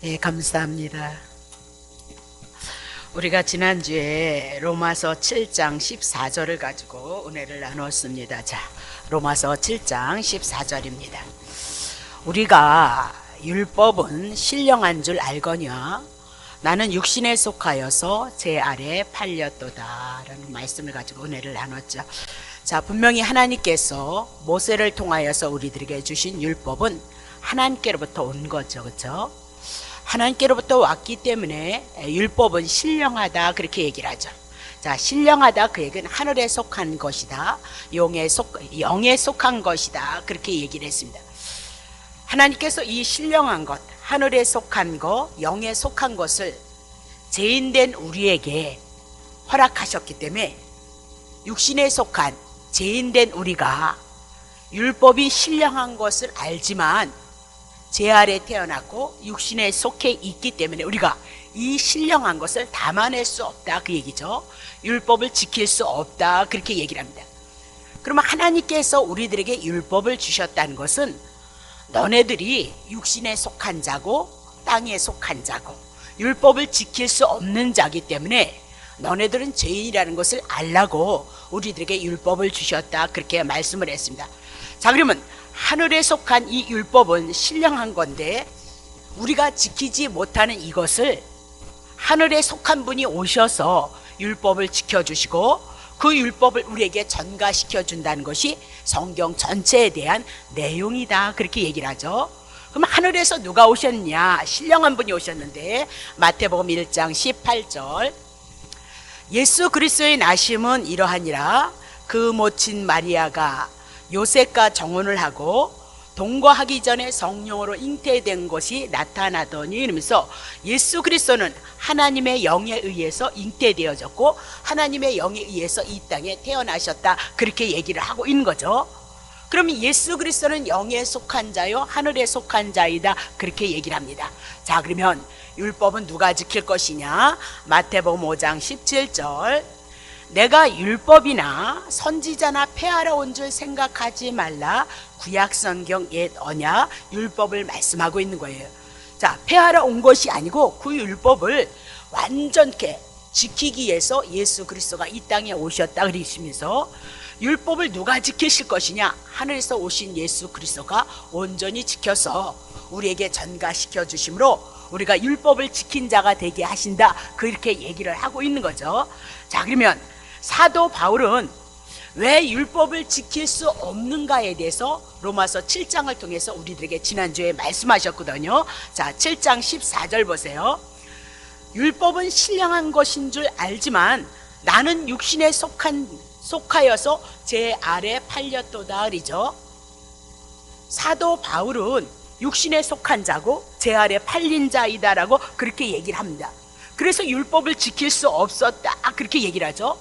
예, 감사합니다. 우리가 지난주에 로마서 7장 14절을 가지고 은혜를 나눴습니다. 자, 로마서 7장 14절입니다. 우리가 율법은 신령한 줄 알거냐? 나는 육신에 속하여서 제 아래 팔렸도다 라는 말씀을 가지고 은혜를 나눴죠. 자, 분명히 하나님께서 모세를 통하여서 우리들에게 주신 율법은 하나님께로부터 온 거죠. 그렇죠? 하나님께로부터 왔기 때문에 율법은 신령하다 그렇게 얘기를 하죠. 자, 신령하다 그 얘기는 하늘에 속한 것이다, 영에 속한 것이다 그렇게 얘기를 했습니다. 하나님께서 이 신령한 것, 하늘에 속한 것, 영에 속한 것을 죄인된 우리에게 허락하셨기 때문에 육신에 속한 죄인된 우리가 율법이 신령한 것을 알지만 죄 아래 태어났고 육신에 속해 있기 때문에 우리가 이 신령한 것을 담아낼 수 없다 그 얘기죠. 율법을 지킬 수 없다 그렇게 얘기를 합니다. 그러면 하나님께서 우리들에게 율법을 주셨다는 것은 너네들이 육신에 속한 자고 땅에 속한 자고 율법을 지킬 수 없는 자기 때문에 너네들은 죄인이라는 것을 알라고 우리들에게 율법을 주셨다 그렇게 말씀을 했습니다. 자, 그러면 하늘에 속한 이 율법은 신령한 건데 우리가 지키지 못하는 이것을 하늘에 속한 분이 오셔서 율법을 지켜주시고 그 율법을 우리에게 전가시켜 준다는 것이 성경 전체에 대한 내용이다 그렇게 얘기를 하죠. 그럼 하늘에서 누가 오셨냐? 신령한 분이 오셨는데 마태복음 1장 18절 예수 그리스도의 나심은 이러하니라. 그 모친 마리아가 요셉과 정혼을 하고 동거하기 전에 성령으로 잉태된 것이 나타나더니 이러면서 예수 그리스도는 하나님의 영에 의해서 잉태되어졌고 하나님의 영에 의해서 이 땅에 태어나셨다 그렇게 얘기를 하고 있는 거죠. 그러면 예수 그리스도는 영에 속한 자요 하늘에 속한 자이다 그렇게 얘기를 합니다. 자, 그러면 율법은 누가 지킬 것이냐? 마태복음 5장 17절 내가 율법이나 선지자나 폐하러 온 줄 생각하지 말라. 구약성경 옛 언약 율법을 말씀하고 있는 거예요. 자, 폐하러 온 것이 아니고 그 율법을 완전케 지키기 위해서 예수 그리스도가 이 땅에 오셨다 그러시면서 율법을 누가 지키실 것이냐? 하늘에서 오신 예수 그리스도가 온전히 지켜서 우리에게 전가시켜 주심으로 우리가 율법을 지킨 자가 되게 하신다 그렇게 얘기를 하고 있는 거죠. 자, 그러면 사도 바울은 왜 율법을 지킬 수 없는가에 대해서 로마서 7장을 통해서 우리들에게 지난주에 말씀하셨거든요. 자, 7장 14절 보세요. 율법은 신령한 것인 줄 알지만 나는 육신에 속하여서 제 아래 팔렸도다 그러죠. 사도 바울은 육신에 속한 자고 제 아래 팔린 자이다라고 그렇게 얘기를 합니다. 그래서 율법을 지킬 수 없었다 그렇게 얘기를 하죠.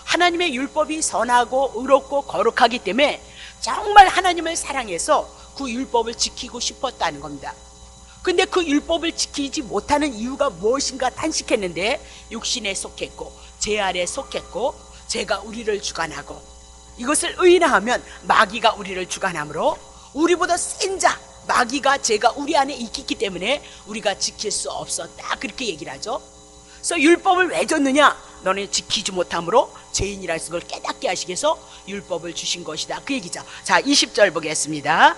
하나님의 율법이 선하고 의롭고 거룩하기 때문에 정말 하나님을 사랑해서 그 율법을 지키고 싶었다는 겁니다. 근데 그 율법을 지키지 못하는 이유가 무엇인가 탄식했는데 육신에 속했고 죄 아래 속했고 죄가 우리를 주관하고 이것을 의인하면 마귀가 우리를 주관하므로 우리보다 센 자 마귀가 죄가 우리 안에 있기 때문에 우리가 지킬 수 없었다 그렇게 얘기를 하죠. 그래서 율법을 왜 줬느냐? 너네 지키지 못함으로 죄인이라는 걸 깨닫게 하시기 위해서 율법을 주신 것이다 그 얘기죠. 자, 20절 보겠습니다.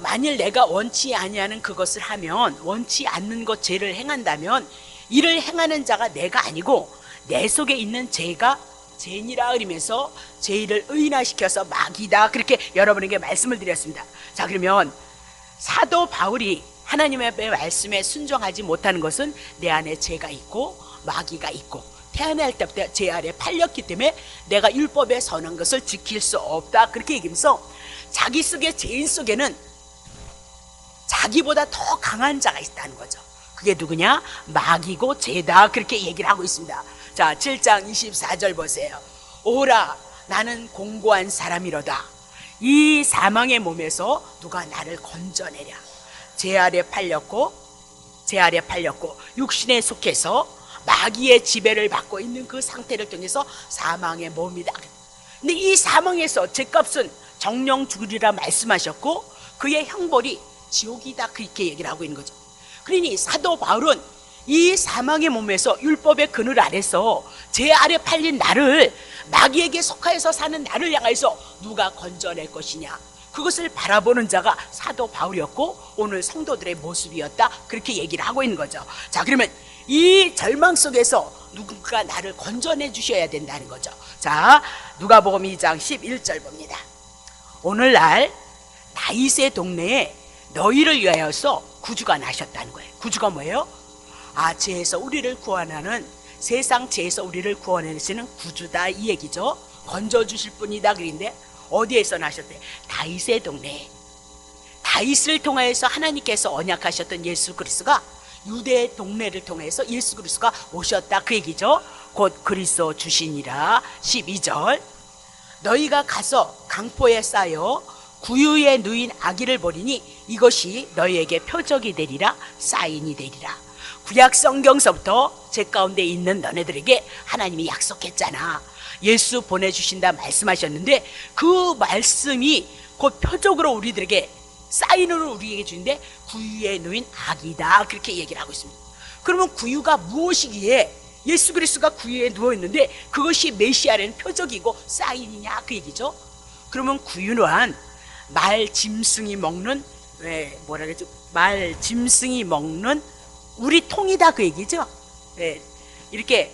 만일 내가 원치 아니하는 그것을 하면 원치 않는 것 죄를 행한다면 이를 행하는 자가 내가 아니고 내 속에 있는 죄가 죄인이라 그러면서 죄를 의인화시켜서 마귀다 그렇게 여러분에게 말씀을 드렸습니다. 자, 그러면 사도 바울이 하나님의 말씀에 순종하지 못하는 것은 내 안에 죄가 있고 마귀가 있고 태어날 때부터 죄 아래 팔렸기 때문에 내가 율법에 선한 것을 지킬 수 없다 그렇게 얘기하면서 자기 속에 죄인 속에는 자기보다 더 강한 자가 있다는 거죠. 그게 누구냐? 마귀고 죄다 그렇게 얘기를 하고 있습니다. 자, 7장 24절 보세요. 오라 나는 공고한 사람이로다. 이 사망의 몸에서 누가 나를 건져내랴. 죄 아래 팔렸고 육신에 속해서 마귀의 지배를 받고 있는 그 상태를 통해서 사망의 몸이다. 근데 이 사망에서 죄값은 정령 죽으리라 말씀하셨고 그의 형벌이 지옥이다 그렇게 얘기를 하고 있는 거죠. 그러니 사도 바울은 이 사망의 몸에서 율법의 그늘 아래서 제 아래 팔린 나를, 마귀에게 속하여서 사는 나를 향해서 누가 건져낼 것이냐, 그것을 바라보는 자가 사도 바울이었고 오늘 성도들의 모습이었다 그렇게 얘기를 하고 있는 거죠. 자, 그러면 이 절망 속에서 누군가 나를 건져내 주셔야 된다는 거죠. 자, 누가복음 2장 11절 봅니다. 오늘날 다윗의 동네에 너희를 위하여서 구주가 나셨다는 거예요. 구주가 뭐예요? 죄에서 우리를 구원하는, 세상 죄에서 우리를 구원해내시는 구주다 이 얘기죠. 건져주실 분이다 그런데 어디에서 나셨대? 다윗의 동네에. 다윗을 통하여서 하나님께서 언약하셨던 예수 그리스도가 유대 동네를 통해서 예수 그리스도가 오셨다 그 얘기죠. 곧 그리스도 주시니라. 12절 너희가 가서 강포에 쌓여 구유에 누인 아기를 보리니 이것이 너희에게 표적이 되리라, 사인이 되리라. 구약 성경서부터 제 가운데 있는 너네들에게 하나님이 약속했잖아. 예수 보내주신다 말씀하셨는데 그 말씀이 곧 표적으로 우리들에게, 사인으로 우리에게 주는데 구유에 누인 아기다 그렇게 얘기를 하고 있습니다. 그러면 구유가 무엇이기에 예수 그리스도가 구유에 누워있는데 그것이 메시아라는 표적이고 사인이냐 그 얘기죠. 그러면 구유는 말 짐승이 먹는, 뭐라 그러죠? 말 짐승이 먹는 우리 통이다 그 얘기죠. 이렇게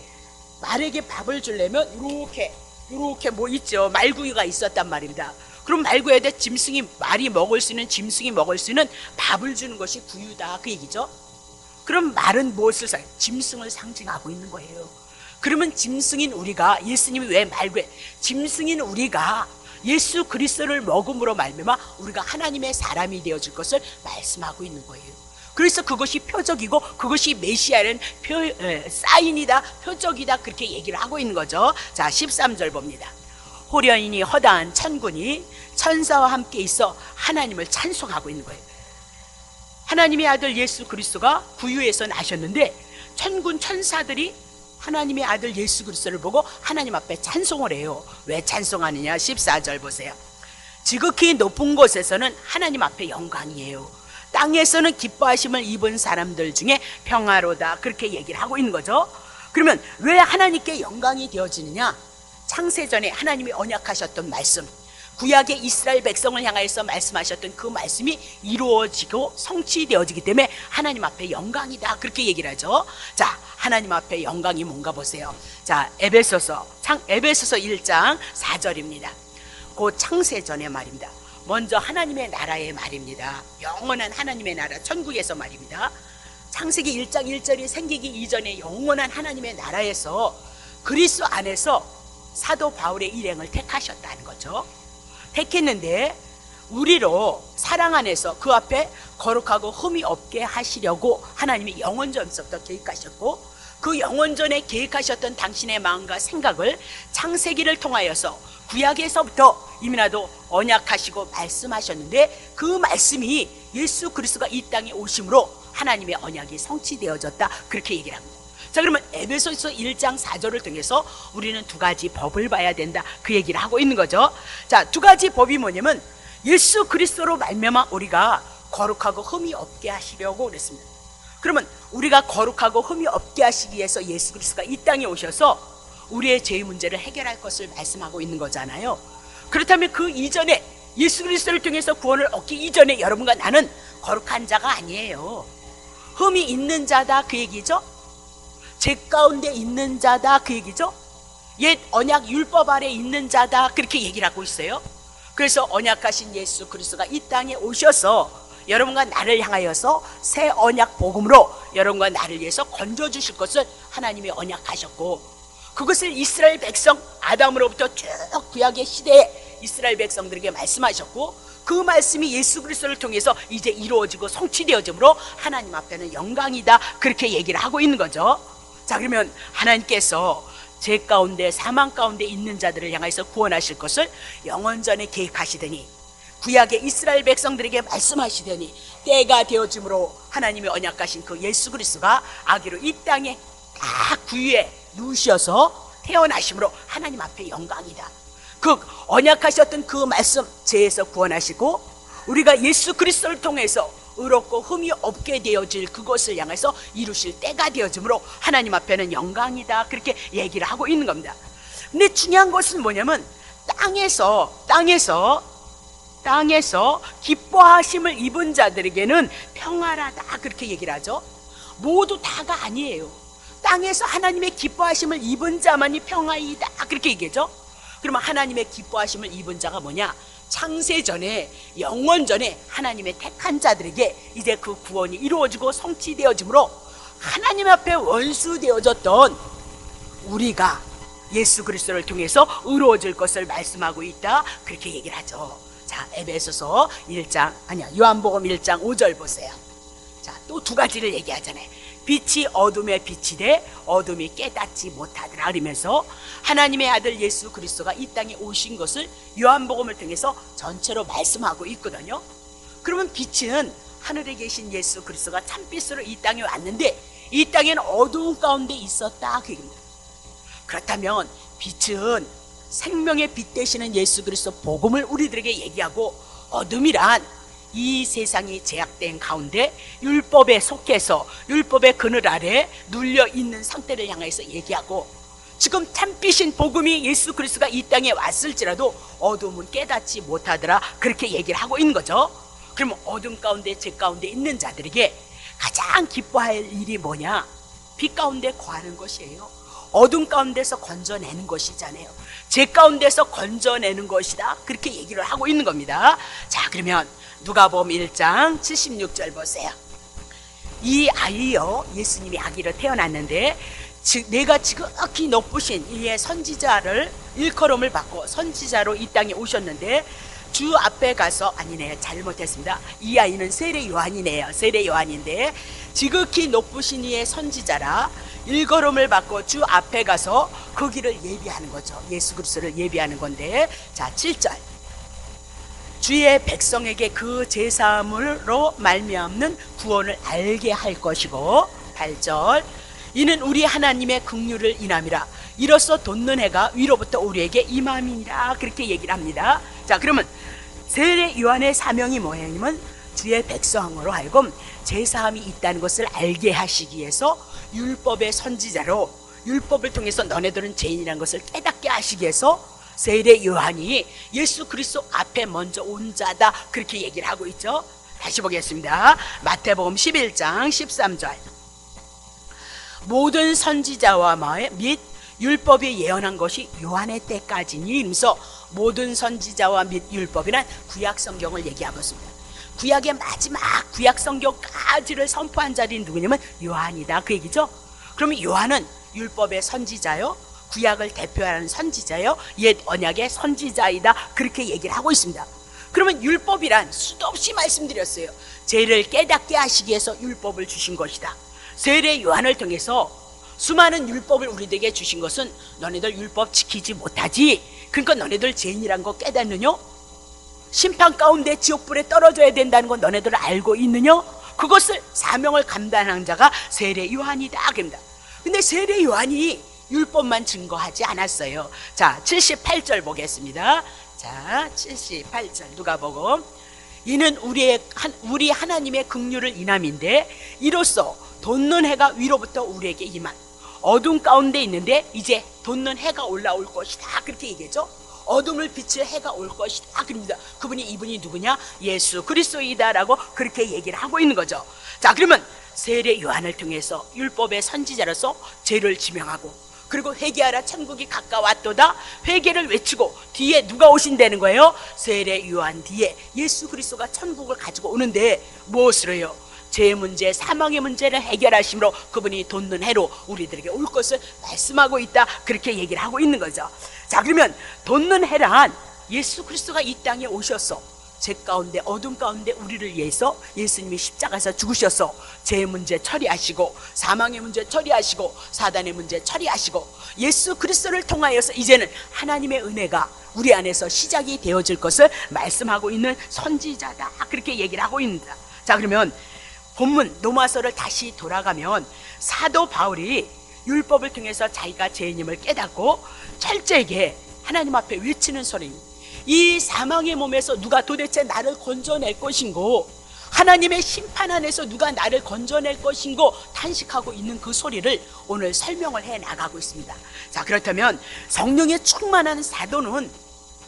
말에게 밥을 주려면 이렇게 뭐 있죠. 말구유가 있었단 말입니다. 그럼 말구유에다 말이 먹을 수 있는, 짐승이 먹을 수 있는 밥을 주는 것이 구유다 그 얘기죠. 그럼 말은 무엇을 짐승을 상징하고 있는 거예요. 그러면 짐승인 우리가, 예수님이 왜 말구에, 짐승인 우리가 예수 그리스도를 먹음으로 말미암아 우리가 하나님의 사람이 되어질 것을 말씀하고 있는 거예요. 그래서 그것이 표적이고 그것이 메시아는 사인이다, 표적이다 그렇게 얘기를 하고 있는 거죠. 자, 13절 봅니다. 호련히 허다한 천군이 천사와 함께 있어 하나님을 찬송하고 있는 거예요. 하나님의 아들 예수 그리스도가 구유에서 나셨는데 천군 천사들이 하나님의 아들 예수 그리스도를 보고 하나님 앞에 찬송을 해요. 왜 찬송하느냐? 14절 보세요. 지극히 높은 곳에서는 하나님 앞에 영광이에요. 땅에서는 기뻐하심을 입은 사람들 중에 평화로다 그렇게 얘기를 하고 있는 거죠. 그러면 왜 하나님께 영광이 되어지느냐? 창세전에 하나님이 언약하셨던 말씀, 구약의 이스라엘 백성을 향하여서 말씀하셨던 그 말씀이 이루어지고 성취되어지기 때문에 하나님 앞에 영광이다 그렇게 얘기를 하죠. 자, 하나님 앞에 영광이 뭔가 보세요. 자, 에베소서 1장 4절입니다. 그 창세전의 말입니다. 먼저 하나님의 나라의 말입니다. 영원한 하나님의 나라, 천국에서 말입니다. 창세기 1장 1절이 생기기 이전에 영원한 하나님의 나라에서 그리스도 안에서 사도 바울의 일행을 택하셨다는 거죠. 택했는데 우리로 사랑 안에서 그 앞에 거룩하고 흠이 없게 하시려고 하나님이 영원전부터 계획하셨고, 그 영원전에 계획하셨던 당신의 마음과 생각을 창세기를 통하여서 구약에서부터 이미나도 언약하시고 말씀하셨는데 그 말씀이 예수 그리스도가 이 땅에 오심으로 하나님의 언약이 성취되어졌다 그렇게 얘기를 합니다. 자, 그러면 에베소서 1장 4절을 통해서 우리는 두 가지 법을 봐야 된다 그 얘기를 하고 있는 거죠. 자, 두 가지 법이 뭐냐면 예수 그리스도로 말미암아 우리가 거룩하고 흠이 없게 하시려고 그랬습니다. 그러면 우리가 거룩하고 흠이 없게 하시기 위해서 예수 그리스도가 이 땅에 오셔서 우리의 죄의 문제를 해결할 것을 말씀하고 있는 거잖아요. 그렇다면 그 이전에 예수 그리스도를 통해서 구원을 얻기 이전에 여러분과 나는 거룩한 자가 아니에요. 흠이 있는 자다 그 얘기죠. 죄 가운데 있는 자다 그 얘기죠. 옛 언약 율법 아래 있는 자다 그렇게 얘기를 하고 있어요. 그래서 언약하신 예수 그리스도가 이 땅에 오셔서 여러분과 나를 향하여서 새 언약 복음으로 여러분과 나를 위해서 건져주실 것을 하나님이 언약하셨고, 그것을 이스라엘 백성 아담으로부터 쭉 구약의 시대에 이스라엘 백성들에게 말씀하셨고, 그 말씀이 예수 그리스도를 통해서 이제 이루어지고 성취되어짐으로 하나님 앞에는 영광이다 그렇게 얘기를 하고 있는 거죠. 자, 그러면 하나님께서 죄 가운데 사망 가운데 있는 자들을 향해서 구원하실 것을 영원전에 계획하시더니 구약의 이스라엘 백성들에게 말씀하시더니 때가 되어짐으로 하나님이 언약하신 그 예수 그리스도가 아기로 이 땅에 딱 구유에 누우셔서 태어나심으로 하나님 앞에 영광이다. 그 언약하셨던 그 말씀, 죄에서 구원하시고 우리가 예수 그리스도를 통해서 의롭고 흠이 없게 되어질 그것을 향해서 이루실 때가 되어지므로 하나님 앞에는 영광이다, 그렇게 얘기를 하고 있는 겁니다. 근데 중요한 것은 뭐냐면 땅에서 기뻐하심을 입은 자들에게는 평화라다, 그렇게 얘기를 하죠. 모두 다가 아니에요. 땅에서 하나님의 기뻐하심을 입은 자만이 평화이다, 그렇게 얘기하죠. 그러면 하나님의 기뻐하심을 입은 자가 뭐냐? 창세전에, 영원전에 하나님의 택한 자들에게 이제 그 구원이 이루어지고 성취되어지므로 하나님 앞에 원수 되어졌던 우리가 예수 그리스도를 통해서 의로워질 것을 말씀하고 있다, 그렇게 얘기를 하죠. 자, 에베소서 1장, 요한복음 1장 5절 보세요. 자, 또 두 가지를 얘기하잖아요. 빛이 어둠에 빛이 돼 어둠이 깨닫지 못하더라 그러면서 하나님의 아들 예수 그리스도가 이 땅에 오신 것을 요한복음을 통해서 전체로 말씀하고 있거든요. 그러면 빛은 하늘에 계신 예수 그리스도가 참빛으로 이 땅에 왔는데 이 땅에는 어두운 가운데 있었다, 그 얘기입니다. 그렇다면 빛은 생명의 빛 되시는 예수 그리스도 복음을 우리들에게 얘기하고, 어둠이란 이 세상이 제약된 가운데 율법에 속해서 율법의 그늘 아래 눌려 있는 상태를 향해서 얘기하고, 지금 참빛인 복음이 예수 그리스도가 이 땅에 왔을지라도 어둠은 깨닫지 못하더라, 그렇게 얘기를 하고 있는 거죠. 그러면 어둠 가운데 죄 가운데 있는 자들에게 가장 기뻐할 일이 뭐냐? 빛 가운데 거하는 것이에요. 어둠 가운데서 건져내는 것이잖아요. 죄 가운데서 건져내는 것이다, 그렇게 얘기를 하고 있는 겁니다. 자, 그러면 누가복음 1장 76절 보세요. 이 아이요, 예수님이 아기로 태어났는데 내가 지극히 높으신 이의 선지자를 일컬음을 받고 선지자로 이 땅에 오셨는데 주 앞에 가서, 아니네요, 잘못했습니다. 이 아이는 세례 요한이네요. 세례 요한인데 지극히 높으신 이의 선지자라 일걸음을 받고 주 앞에 가서 그 길을 예비하는 거죠. 예수 그리스도를 예비하는 건데, 자 7절, 주의 백성에게 그 제사함으로 말미암는 구원을 알게 할 것이고, 8절, 이는 우리 하나님의 긍휼을 인함이라 이로써 돋는 해가 위로부터 우리에게 임함이니라, 그렇게 얘기를 합니다. 자, 그러면 세례 요한의 사명이 뭐냐면 주의 백성으로 하여금 제사함이 있다는 것을 알게 하시기 위해서 율법의 선지자로 율법을 통해서 너네들은 죄인이라는 것을 깨닫게 하시기 위해서 세례 요한이 예수 그리스도 앞에 먼저 온 자다, 그렇게 얘기를 하고 있죠. 다시 보겠습니다. 마태복음 11장 13절, 모든 선지자와 및 율법이 예언한 것이 요한의 때까지니 이러면서 모든 선지자와 및 율법이란 구약 성경을 얘기하고 있습니다. 구약의 마지막 구약 성경까지를 선포한 자들이 누구냐면 요한이다, 그 얘기죠. 그러면 요한은 율법의 선지자요, 구약을 대표하는 선지자요, 옛 언약의 선지자이다, 그렇게 얘기를 하고 있습니다. 그러면 율법이란 수도 없이 말씀드렸어요. 죄를 깨닫게 하시기 위해서 율법을 주신 것이다. 세례 요한을 통해서 수많은 율법을 우리에게 주신 것은 너네들 율법 지키지 못하지, 그러니까 너네들 죄인이란 거 깨닫느냐? 심판 가운데 지옥불에 떨어져야 된다는 건 너네들 알고 있느냐? 그것을 사명을 감당한 자가 세례 요한이다, 그럽니다. 근데 세례 요한이 율법만 증거하지 않았어요. 자 78절 보겠습니다. 자 78절 누가복음, 이는 우리 하나님의 긍휼을 인함인데 이로써 돋는 해가 위로부터 우리에게 임한, 어둠 가운데 있는데 이제 돋는 해가 올라올 것이다, 그렇게 얘기했죠. 어둠을 비칠 해가 올 것이다, 그럽니다. 이분이 누구냐? 예수 그리스도이다라고 그렇게 얘기를 하고 있는 거죠. 자, 그러면 세례 요한을 통해서 율법의 선지자로서 죄를 지명하고, 그리고 회개하라 천국이 가까웠도다, 회개를 외치고 뒤에 누가 오신다는 거예요? 세례 요한 뒤에 예수 그리스도가 천국을 가지고 오는데 무엇으로요? 죄의 문제, 사망의 문제를 해결하심으로 그분이 돋는 해로 우리들에게 올 것을 말씀하고 있다, 그렇게 얘기를 하고 있는 거죠. 자, 그러면 돋는 해란 예수 그리스도가 이 땅에 오셔서 죄 가운데 어둠 가운데 우리를 위해서 예수님이 십자가에서 죽으셔서 죄의 문제 처리하시고, 사망의 문제 처리하시고, 사단의 문제 처리하시고, 예수 그리스도를 통하여서 이제는 하나님의 은혜가 우리 안에서 시작이 되어질 것을 말씀하고 있는 선지자다, 그렇게 얘기를 하고 있습니다. 자, 그러면 본문 로마서를 다시 돌아가면 사도 바울이 율법을 통해서 자기가 죄인임을 깨닫고 철저하게 하나님 앞에 외치는 소리, 이 사망의 몸에서 누가 도대체 나를 건져낼 것인고, 하나님의 심판 안에서 누가 나를 건져낼 것인고 탄식하고 있는 그 소리를 오늘 설명을 해 나가고 있습니다. 자, 그렇다면 성령에 충만한 사도는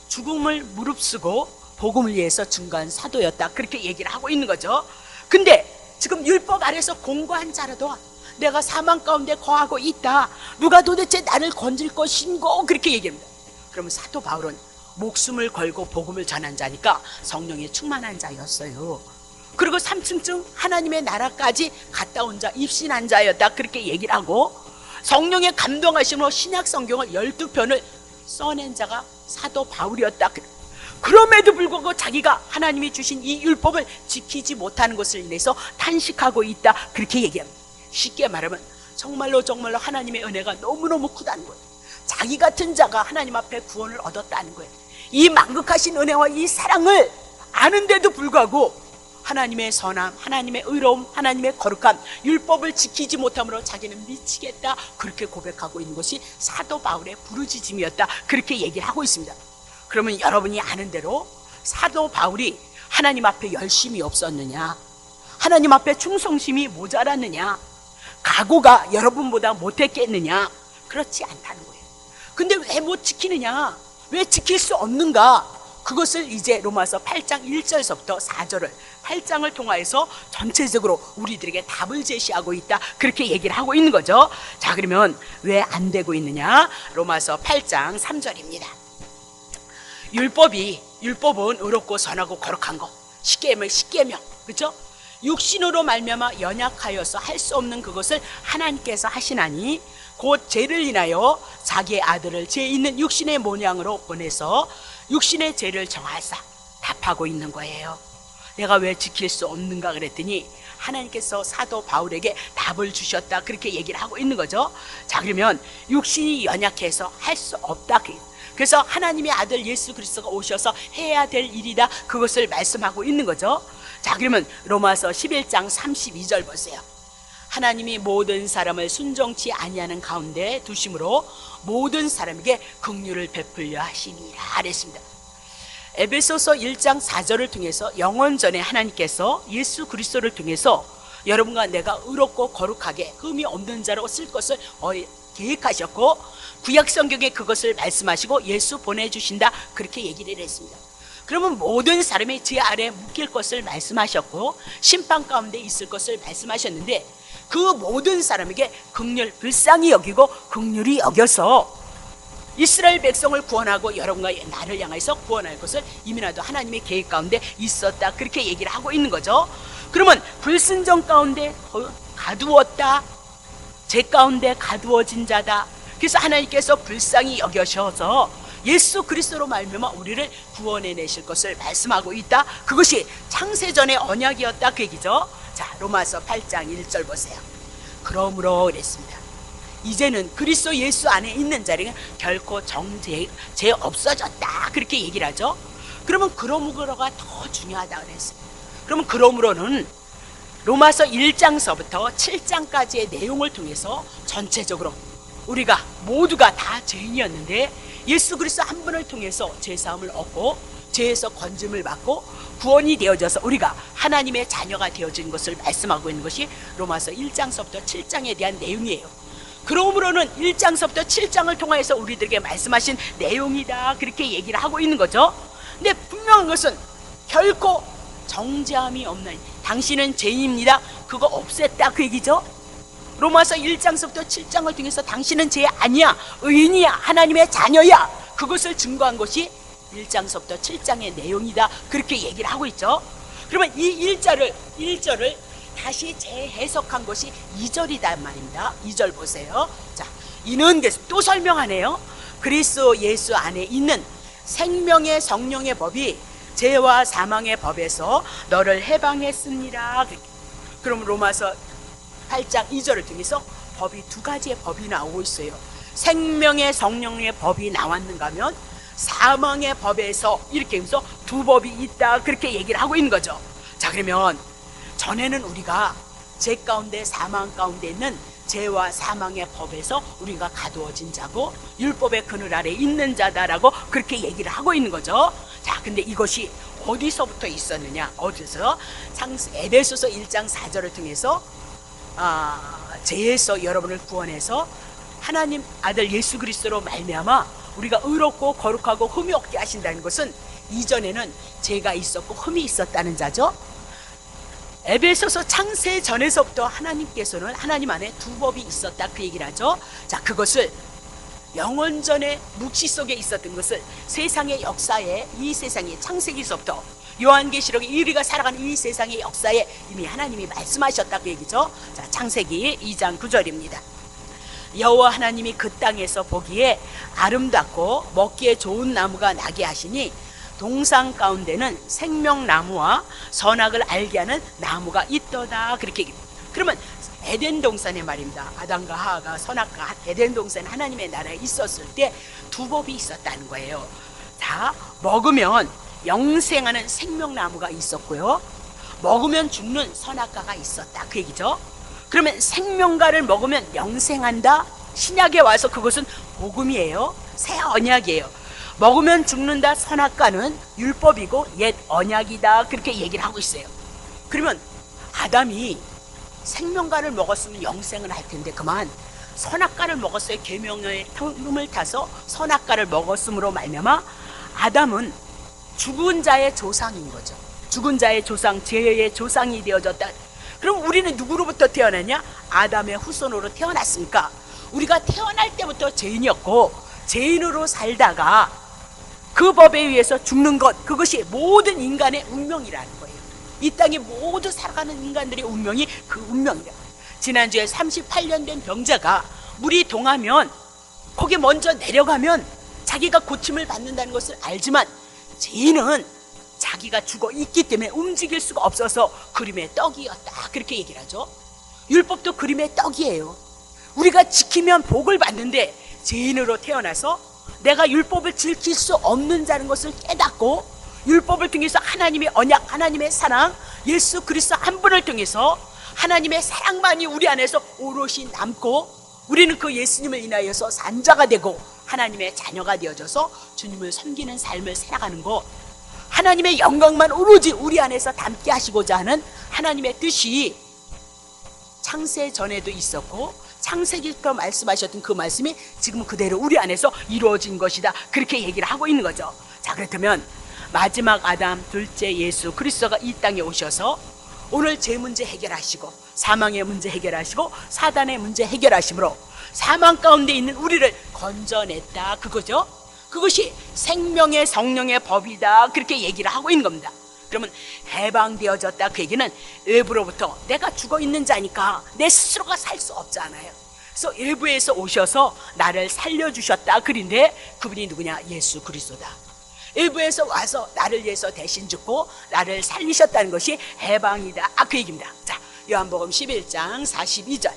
죽음을 무릅쓰고 복음을 위해서 증거한 사도였다, 그렇게 얘기를 하고 있는 거죠. 근데 지금 율법 아래서 공고한 자라도 내가 사망 가운데 거하고 있다, 누가 도대체 나를 건질 것인고, 그렇게 얘기합니다. 그러면 사도 바울은 목숨을 걸고 복음을 전한 자니까 성령에 충만한 자였어요. 그리고 3층쯤 하나님의 나라까지 갔다 온 자, 입신한 자였다, 그렇게 얘기를 하고, 성령의 감동하심으로 신약 성경을 12편을 써낸 자가 사도 바울이었다. 그럼에도 불구하고 자기가 하나님이 주신 이 율법을 지키지 못하는 것을 인해서 탄식하고 있다, 그렇게 얘기합니다. 쉽게 말하면 정말로 하나님의 은혜가 너무너무 크다는 거예요. 자기 같은 자가 하나님 앞에 구원을 얻었다는 거예요. 이 만극하신 은혜와 이 사랑을 아는데도 불구하고 하나님의 선함, 하나님의 의로움, 하나님의 거룩함, 율법을 지키지 못함으로 자기는 미치겠다, 그렇게 고백하고 있는 것이 사도 바울의 부르짖음이었다, 그렇게 얘기를 하고 있습니다. 그러면 여러분이 아는 대로 사도 바울이 하나님 앞에 열심이 없었느냐, 하나님 앞에 충성심이 모자랐느냐, 각오가 여러분보다 못했겠느냐? 그렇지 않다는 거예요. 근데 왜 못 지키느냐? 왜 지킬 수 없는가? 그것을 이제 로마서 8장 1절서부터 4절을 8장을 통하여서 전체적으로 우리들에게 답을 제시하고 있다, 그렇게 얘기를 하고 있는 거죠. 자, 그러면 왜 안 되고 있느냐? 로마서 8장 3절입니다. 율법은 의롭고 선하고 거룩한 거, 십계명, 그렇죠? 육신으로 말미암아 연약하여서 할 수 없는 그것을 하나님께서 하시나니 곧 죄를 인하여 자기의 아들을 죄 있는 육신의 모양으로 보내서 육신의 죄를 정하사 답하고 있는 거예요. 내가 왜 지킬 수 없는가 그랬더니 하나님께서 사도 바울에게 답을 주셨다, 그렇게 얘기를 하고 있는 거죠. 자, 그러면 육신이 연약해서 할 수 없다, 그래서 하나님의 아들 예수 그리스도가 오셔서 해야 될 일이다, 그것을 말씀하고 있는 거죠. 자, 그러면 로마서 11장 32절 보세요. 하나님이 모든 사람을 순종치 아니하는 가운데 두심으로 모든 사람에게 긍휼을 베풀려 하심이라 그랬습니다. 에베소서 1장 4절을 통해서 영원 전에 하나님께서 예수 그리스도를 통해서 여러분과 내가 의롭고 거룩하게 흠이 없는 자로 쓸 것을 계획하셨고, 구약 성경에 그것을 말씀하시고 예수 보내주신다, 그렇게 얘기를 했습니다. 그러면 모든 사람이 죄 아래 묶일 것을 말씀하셨고 심판 가운데 있을 것을 말씀하셨는데, 그 모든 사람에게 긍휼, 불쌍히 여기고 긍휼히 여겨서 이스라엘 백성을 구원하고 여러분과 나를 향해서 구원할 것을 이미 나도 하나님의 계획 가운데 있었다, 그렇게 얘기를 하고 있는 거죠. 그러면 불순종 가운데 가두었다, 죄 가운데 가두어진 자다, 그래서 하나님께서 불쌍히 여겨셔서 예수 그리스도로 말미암아 우리를 구원해 내실 것을 말씀하고 있다, 그것이 창세전의 언약이었다, 그 얘기죠. 자, 로마서 8장 1절 보세요. 그러므로 그랬습니다. 이제는 그리스도 예수 안에 있는 자에게 결코 죄 없어졌다, 그렇게 얘기를 하죠. 그러면 그러므로가 더 중요하다 그랬어요. 그러면 그러므로는 로마서 1장서부터 7장까지의 내용을 통해서 전체적으로 우리가 모두가 다 죄인이었는데 예수 그리스도 한 분을 통해서 죄사함을 얻고 죄에서 건짐을 받고 구원이 되어져서 우리가 하나님의 자녀가 되어진 것을 말씀하고 있는 것이 로마서 1장서부터 7장에 대한 내용이에요. 그러므로는 1장서부터 7장을 통해서 우리들에게 말씀하신 내용이다, 그렇게 얘기를 하고 있는 거죠. 근데 분명한 것은 결코 정죄함이 없나니 당신은 죄인입니다, 그거 없앴다, 그 얘기죠. 로마서 1장서부터 7장을 통해서 당신은 죄 아니야, 의인이야, 하나님의 자녀야, 그것을 증거한 것이 1장서부터 7장의 내용이다, 그렇게 얘기를 하고 있죠. 그러면 이 1절을 다시 재해석한 것이 2절이란 말입니다. 2절 보세요. 자, 이는 또 설명하네요. 그리스도 예수 안에 있는 생명의 성령의 법이 죄와 사망의 법에서 너를 해방했습니다. 그럼 로마서 8장 2절을 통해서 법이 두 가지의 법이 나오고 있어요. 생명의 성령의 법이 나왔는가 하면 사망의 법에서, 이렇게 해서 두 법이 있다, 그렇게 얘기를 하고 있는 거죠. 자, 그러면 전에는 우리가 죄 가운데 사망 가운데 있는 죄와 사망의 법에서 우리가 가두어진 자고 율법의 그늘 아래 있는 자다라고 그렇게 얘기를 하고 있는 거죠. 자, 근데 이것이 어디서부터 있었느냐? 어디서? 에베소서 1장 4절을 통해서 죄에서 여러분을 구원해서 하나님 아들 예수 그리스도로 말미암아 우리가 의롭고 거룩하고 흠이 없게 하신다는 것은 이전에는 죄가 있었고 흠이 있었다는 자죠. 에베소서 창세 전에서부터 하나님께서는 하나님 안에 두 법이 있었다, 그 얘기를 하죠. 자, 그것을 영원전에 묵시 속에 있었던 것을 세상의 역사에, 이 세상의 창세기서부터 요한계시록에 우리가 살아가는 이 세상의 역사에 이미 하나님이 말씀하셨다, 그 얘기죠. 자, 창세기 2장 9절입니다. 여호와 하나님이 그 땅에서 보기에 아름답고 먹기에 좋은 나무가 나게 하시니 동산 가운데는 생명나무와 선악을 알게 하는 나무가 있더다, 그렇게 얘기합니다. 그러면 에덴 동산의 말입니다. 아담과 하와가 선악과 에덴 동산 하나님의 나라에 있었을 때 두 법이 있었다는 거예요. 자, 먹으면 영생하는 생명나무가 있었고요, 먹으면 죽는 선악과가 있었다, 그 얘기죠. 그러면 생명과를 먹으면 영생한다, 신약에 와서 그것은 복음이에요. 새 언약이에요. 먹으면 죽는다, 선악과는 율법이고 옛 언약이다, 그렇게 얘기를 하고 있어요. 그러면 아담이 생명과를 먹었으면 영생을 할 텐데 그만 선악과를 먹었어요. 계명의 틈을 타서 선악과를 먹었으므로 말미암아 아담은 죽은 자의 조상인 거죠. 죽은 자의 조상, 죄의 조상이 되어졌다. 그럼 우리는 누구로부터 태어났냐? 아담의 후손으로 태어났으니까 우리가 태어날 때부터 죄인이었고 죄인으로 살다가 그 법에 의해서 죽는 것, 그것이 모든 인간의 운명이라는 거예요. 이 땅에 모두 살아가는 인간들의 운명이 그 운명이에요. 지난주에 38년 된 병자가 물이 동하면 거기 먼저 내려가면 자기가 고침을 받는다는 것을 알지만 죄인은 자기가 죽어 있기 때문에 움직일 수가 없어서 그림의 떡이었다, 그렇게 얘기를 하죠. 율법도 그림의 떡이에요. 우리가 지키면 복을 받는데 죄인으로 태어나서 내가 율법을 지킬 수 없는 자는 것을 깨닫고 율법을 통해서 하나님의 언약, 하나님의 사랑, 예수 그리스도 한 분을 통해서 하나님의 사랑만이 우리 안에서 오롯이 남고 우리는 그 예수님을 인하여서 산자가 되고 하나님의 자녀가 되어져서 주님을 섬기는 삶을 살아가는 것, 하나님의 영광만 오로지 우리 안에서 담게 하시고자 하는 하나님의 뜻이 창세 전에도 있었고 창세기부터 말씀하셨던 그 말씀이 지금 그대로 우리 안에서 이루어진 것이다, 그렇게 얘기를 하고 있는 거죠. 자, 그렇다면 마지막 아담, 둘째 예수 그리스도가 이 땅에 오셔서 오늘 죄 문제 해결하시고 사망의 문제 해결하시고 사단의 문제 해결하심으로 사망 가운데 있는 우리를 건져냈다, 그거죠. 그것이 생명의 성령의 법이다, 그렇게 얘기를 하고 있는 겁니다. 그러면 해방되어졌다, 그 얘기는 외부로부터 내가 죽어 있는 자니까 내 스스로가 살 수 없잖아요. 그래서 외부에서 오셔서 나를 살려주셨다, 그런데 그분이 누구냐? 예수 그리스도다. 외부에서 와서 나를 위해서 대신 죽고 나를 살리셨다는 것이 해방이다, 그 얘기입니다. 자, 요한복음 11장 42절.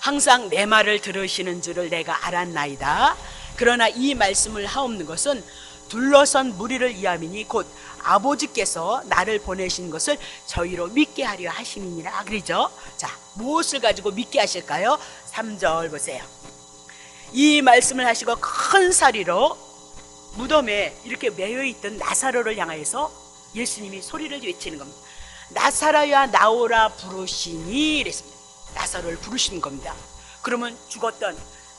항상 내 말을 들으시는 줄을 내가 알았나이다. 그러나 이 말씀을 하옵는 것은 둘러선 무리를 이함이니 곧 아버지께서 나를 보내신 것을 저희로 믿게 하려 하심이니라, 그러죠. 자, 무엇을 가지고 믿게 하실까요? 3절 보세요. 이 말씀을 하시고 큰 소리로 무덤에 이렇게 매여있던 나사로를 향하여서 예수님이 소리를 외치는 겁니다. 나사로야 나오라 부르시니, 이랬습니다. 나사로를 부르시는 겁니다. 그러면 죽었던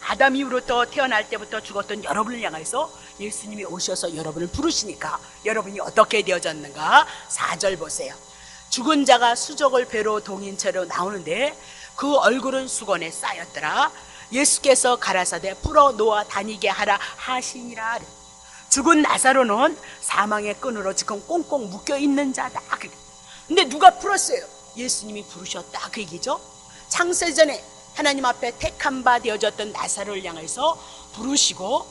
아담 이후로부터 태어날 때부터 죽었던 여러분을 향해서 예수님이 오셔서 여러분을 부르시니까 여러분이 어떻게 되어졌는가? 4절 보세요. 죽은 자가 수족을 배로 동인 채로 나오는데 그 얼굴은 수건에 쌓였더라. 예수께서 가라사대 풀어 놓아 다니게 하라 하시니라. 죽은 나사로는 사망의 끈으로 지금 꽁꽁 묶여있는 자다. 근데 누가 풀었어요? 예수님이 부르셨다, 그 얘기죠. 창세전에 하나님 앞에 택한 바 되어졌던 나사로를 향해서 부르시고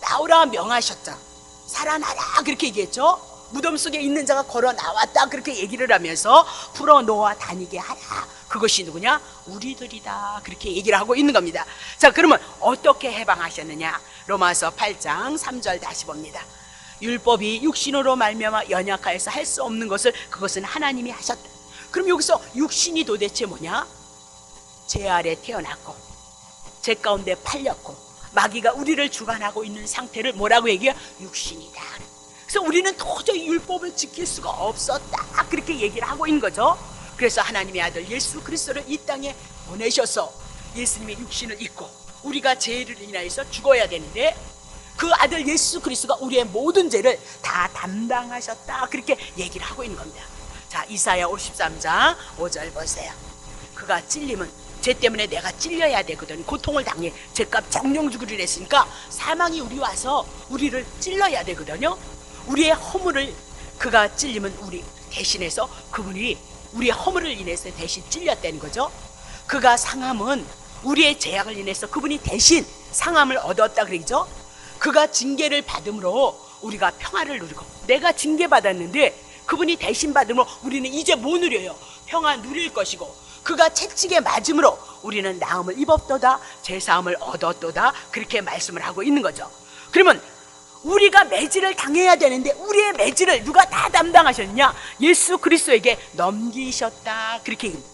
나오라 명하셨다. 살아나라, 그렇게 얘기했죠. 무덤 속에 있는 자가 걸어 나왔다, 그렇게 얘기를 하면서 풀어놓아 다니게 하라. 그것이 누구냐? 우리들이다, 그렇게 얘기를 하고 있는 겁니다. 자, 그러면 어떻게 해방하셨느냐? 로마서 8장 3절 다시 봅니다. 율법이 육신으로 말미암아 연약하여서 할 수 없는 것을 그것은 하나님이 하셨다. 그럼 여기서 육신이 도대체 뭐냐? 죄 아래 태어났고 죄 가운데 팔렸고 마귀가 우리를 주관하고 있는 상태를 뭐라고 얘기해요? 육신이다. 그래서 우리는 도저히 율법을 지킬 수가 없었다, 그렇게 얘기를 하고 있는 거죠. 그래서 하나님의 아들 예수 그리스도를 이 땅에 보내셔서 예수님의 육신을 입고 우리가 죄를 인하여서 죽어야 되는데 그 아들 예수 그리스도가 우리의 모든 죄를 다 담당하셨다, 그렇게 얘기를 하고 있는 겁니다. 자, 이사야 53장 5절 보세요. 그가 찔림은 죄 때문에 내가 찔려야 되거든. 고통을 당해 죄값 정령 주기를 했으니까 사망이 우리 와서 우리를 찔러야 되거든요. 우리의 허물을 그가 찔림은 우리 대신해서 그분이 우리의 허물을 인해서 대신 찔렸다는 거죠. 그가 상함은 우리의 죄악을 인해서 그분이 대신 상함을 얻었다 그러죠. 그가 징계를 받음으로 우리가 평화를 누리고, 내가 징계받았는데 그분이 대신 받음으로 우리는 이제 뭐 누려요? 평화 누릴 것이고, 그가 채찍에 맞음으로 우리는 나음을 입었도다, 죄사함을 얻었도다, 그렇게 말씀을 하고 있는 거죠. 그러면 우리가 매질을 당해야 되는데 우리의 매질을 누가 다 담당하셨냐? 예수 그리스도에게 넘기셨다, 그렇게 얘기합니다.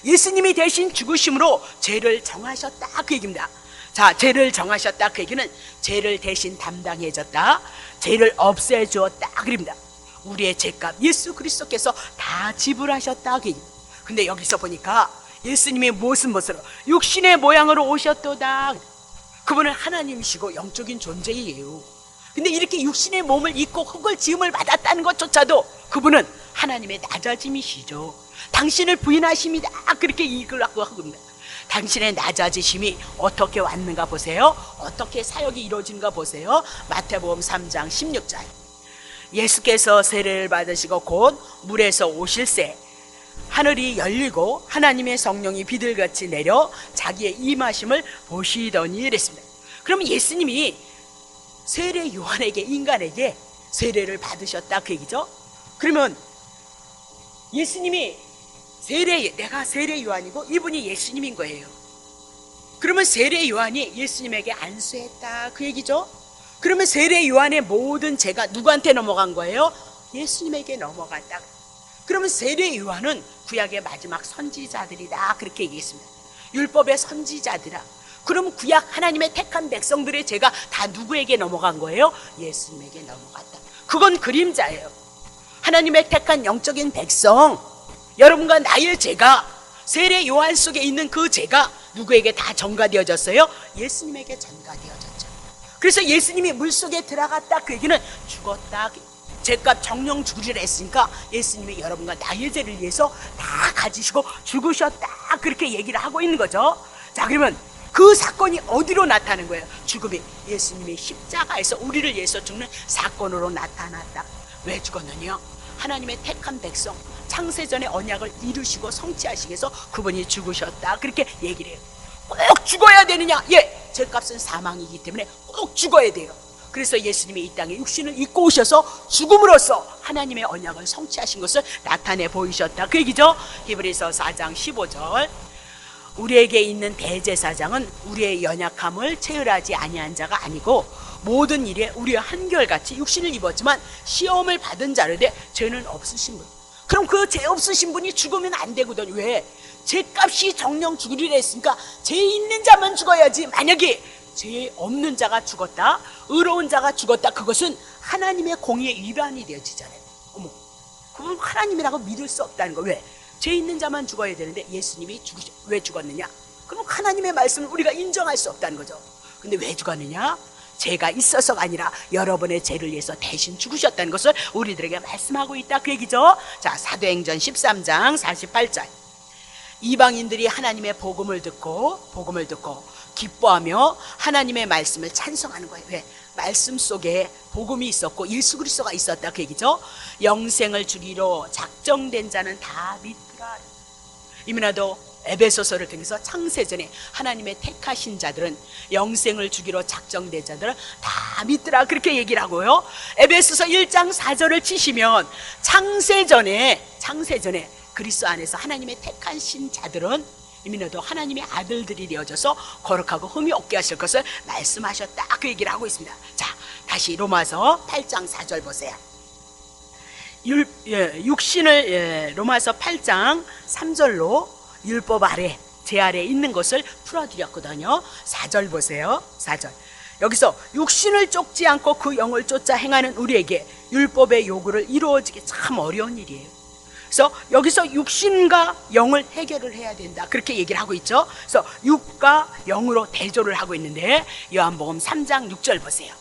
예수님이 대신 죽으심으로 죄를 정하셨다, 그 얘기입니다. 자, 죄를 정하셨다, 그 얘기는 죄를 대신 담당해줬다, 죄를 없애주었다, 그럽니다. 우리의 죄값 예수 그리스도께서 다 지불하셨다, 그 얘기입니다. 근데 여기서 보니까 예수님이 무슨 모습으로 육신의 모양으로 오셨도다. 그분은 하나님이시고 영적인 존재이에요. 근데 이렇게 육신의 몸을 입고 흙을 지음을 받았다는 것조차도 그분은 하나님의 낮아짐이시죠. 당신을 부인하십니다, 그렇게 이걸 하고 있습니다. 당신의 낮아지심이 어떻게 왔는가 보세요. 어떻게 사역이 이루어지는가 보세요. 마태복음 3장 16절. 예수께서 세례를 받으시고 곧 물에서 오실새 하늘이 열리고 하나님의 성령이 비둘같이 내려 자기의 임하심을 보시더니 이랬습니다. 그러면 예수님이 세례 요한에게, 인간에게 세례를 받으셨다, 그 얘기죠. 그러면 예수님이 내가 세례 요한이고 이분이 예수님인 거예요. 그러면 세례 요한이 예수님에게 안수했다, 그 얘기죠. 그러면 세례 요한의 모든 죄가 누구한테 넘어간 거예요? 예수님에게 넘어갔다. 그러면 세례 요한은 구약의 마지막 선지자들이다, 그렇게 얘기했습니다. 율법의 선지자들아. 그럼 구약 하나님의 택한 백성들의 죄가 다 누구에게 넘어간 거예요? 예수님에게 넘어갔다. 그건 그림자예요. 하나님의 택한 영적인 백성, 여러분과 나의 죄가, 세례 요한 속에 있는 그 죄가 누구에게 다 전가되어졌어요? 예수님에게 전가되어졌죠. 그래서 예수님이 물속에 들어갔다, 그 얘기는 죽었다, 죄값 정령 죽으리라 했으니까 예수님이 여러분과 나의 죄를 위해서 다 가지시고 죽으셨다, 그렇게 얘기를 하고 있는 거죠. 자, 그러면 그 사건이 어디로 나타나는 거예요? 죽음이 예수님이 십자가에서 우리를 위해서 죽는 사건으로 나타났다. 왜 죽었느냐? 하나님의 택한 백성, 창세전의 언약을 이루시고 성취하시기 위해서 그분이 죽으셨다, 그렇게 얘기를 해요. 꼭 죽어야 되느냐? 예, 죄값은 사망이기 때문에 꼭 죽어야 돼요. 그래서 예수님이 이 땅에 육신을 입고 오셔서 죽음으로써 하나님의 언약을 성취하신 것을 나타내 보이셨다, 그 얘기죠. 히브리서 4장 15절. 우리에게 있는 대제사장은 우리의 연약함을 체휼하지 아니한 자가 아니고 모든 일에 우리와 한결같이 육신을 입었지만 시험을 받은 자르되 죄는 없으신 분. 그럼 그 죄 없으신 분이 죽으면 안 되거든. 왜? 죄값이 정령 죽으리라 했으니까 죄 있는 자만 죽어야지. 만약에 죄 없는 자가 죽었다, 의로운 자가 죽었다, 그것은 하나님의 공의의 위반이 되어지잖아요. 어머, 그건 하나님이라고 믿을 수 없다는 거. 왜? 죄 있는 자만 죽어야 되는데 예수님이 왜 죽었느냐? 그럼 하나님의 말씀을 우리가 인정할 수 없다는 거죠. 근데 왜 죽었느냐? 죄가 있어서가 아니라 여러분의 죄를 위해서 대신 죽으셨다는 것을 우리들에게 말씀하고 있다, 그 얘기죠. 자, 사도행전 13장 48절. 이방인들이 하나님의 복음을 듣고 기뻐하며 하나님의 말씀을 찬송하는 거예요. 왜? 말씀 속에 복음이 있었고 예수 그리스도가 있었다, 그 얘기죠. 영생을 주기로 작정된 자는 다 믿더라. 이민아도 에베소서를 통해서 창세전에 하나님의 택하신 자들은, 영생을 주기로 작정된 자들은 다 믿더라, 그렇게 얘기를 하고요. 에베소서 1장 4절을 치시면 창세전에 그리스도 안에서 하나님의 택하신 자들은 이민아도 하나님의 아들들이 되어져서 거룩하고 흠이 없게 하실 것을 말씀하셨다, 그 얘기를 하고 있습니다. 자, 다시 로마서 8장 4절 보세요. 육신을 로마서 8장 3절로 율법 아래 제 아래에 있는 것을 풀어드렸거든요. 4절 보세요. 4절. 여기서 육신을 쫓지 않고 그 영을 쫓아 행하는 우리에게 율법의 요구를 이루어지기 참 어려운 일이에요. 그래서 여기서 육신과 영을 해결을 해야 된다, 그렇게 얘기를 하고 있죠. 그래서 육과 영으로 대조를 하고 있는데, 요한복음 3장 6절 보세요.